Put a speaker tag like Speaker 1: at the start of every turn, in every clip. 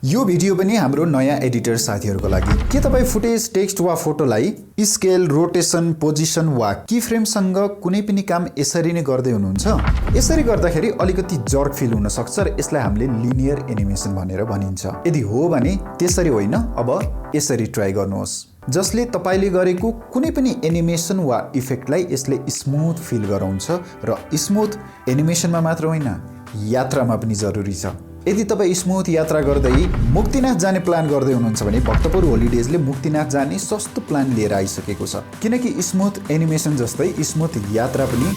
Speaker 1: यो भिडियो पनि हाम्रो नयाँ एडिटर साथीहरुको लागि के तपाई फुटेज टेक्स्ट वा फोटोलाई स्केल रोटेसन पोजिसन वा की फ्रेमसँग कुनै पनि काम यसरी नै गर्दै हुनुहुन्छ यसरी गर्दाखेरि अलिकति जर्क फिल हुन सक्छ र यसलाई हामीले लिनियर एनिमेसन भनेर भनिन्छ यदि हो भने त्यसरी होइन अब यसरी ट्राई गर्नुहोस् जसले तपाईले गरेको कुनै पनि एनिमेसन वा इफेक्टलाई यसले स्मूथ फिल गराउँछ र स्मूथ एनिमेसनमा मात्र होइन यात्रामा पनि जरुरी छ यदि तपाई स्मूथ यात्रा गर्दै मुक्तिनाथ जाने प्लान गर्दै हुनुहुन्छ भने भक्तपुर होलिडेजले मुक्तिनाथ जाने सस्तो प्लान लिएर आइसकेको छ किनकि स्मूथ एनिमेसन जस्तै स्मूथ यात्रा पनि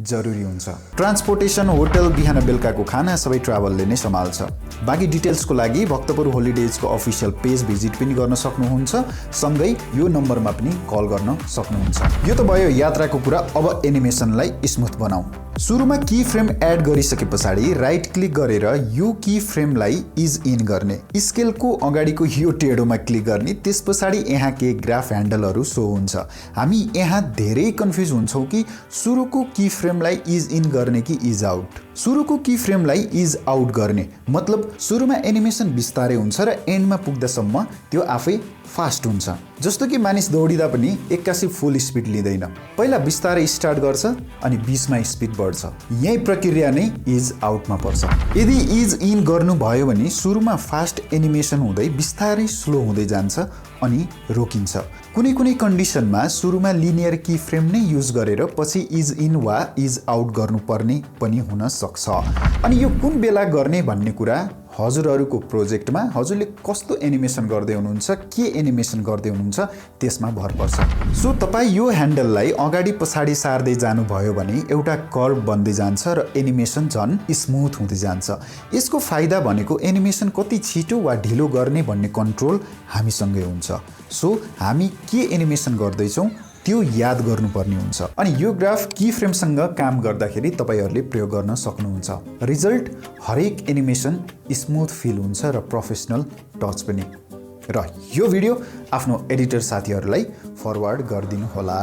Speaker 1: जरुरी हुन्छ ट्रान्सपोर्टेसन होटल बिहान बेलुकाको खाना सबै ट्राभलले नै सम्हाल्छ बाँकी डिटेल्सको लागि भक्तपुर होलिडेजको अफिसियल पेज भिजिट पनि गर्न सक्नुहुन्छ सँगै यो नम्बरमा पनि कल गर्न सक्नुहुन्छ यो त भयो यात्राको कुरा अब एनिमेसनलाई स्मूथ बनाऊ सुरुमा की फ्रेम एड गरिसके पछाडि राइट क्लिक गरेर यो की फ्रेमलाई इज इन गर्ने स्केलको अगाडिको यो टेडोमा क्लिक गर्ने त्यसपछाडि यहाँ के ग्राफ ह्यान्डलहरु सो हुन्छ हामी यहाँ धेरै कन्फ्युज हुन्छौं कि सुरुको की फ्रेमलाई इज इन गर्ने कि इज आउट सुरुको की फ्रेमलाई इज आउट गर्ने मतलब सुरुमा एनिमेसन बिस्तारै हुन्छ र एन्डमा पुग्दासम्म त्यो आफै फास्ट हुन्छ जस्तो कि मानिस दौडिदा पनि एक्कासी फुल स्पिड लिँदैन पहिला बिस्तारै स्टार्ट गर्छ अनि बीचमा स्पिड बढ्छ यही प्रक्रिया नै इज आउटमा पर्छ यदि इज इन गर्नु भयो भने सुरुमा फास्ट एनिमेसन हुँदै बिस्तारै स्लो हुँदै जान्छ अनि रोकिन्छ कुनै कन्डिसनमा सुरुमा लिनियर की फ्रेम नै युज गरेर पछि इज इन वा इज आउट गर्नुपर्ने पनि हुन सक्छ अनि यो कुन बेला गर्ने भन्ने कुरा हजुरहरुको प्रोजेक्टमा हजुरले कस्तो एनिमेसन गर्दै हुनुहुन्छ के एनिमेसन गर्दै हुनुहुन्छ त्यसमा भर पर्छ सो तपाई यो ह्यान्डललाई अगाडि पछाडि सार्दै जानु भयो भने एउटा कर्भ बन्दै जान्छ र एनिमेसन झन् स्मूथ हुँदै जान्छ यसको फाइदा भनेको एनिमेसन कति छिटो वा ढिलो गर्ने भन्ने कन्ट्रोल हामीसँगै हुन्छ सो हामी के एनिमेसन गर्दै छौं त्यो याद गर्नुपर्ने हुन्छ अनि यो ग्राफ की फ्रेमसँग काम गर्दाखेरि तपाईहरुले प्रयोग गर्न सक्नुहुन्छ रिजल्ट हरेक एनिमेसन स्मूथ फिल हुन्छ र प्रोफेसनल टच पनि र यो भिडियो आफ्नो एडिटर साथीहरुलाई फरवर्ड गरिदिनु होला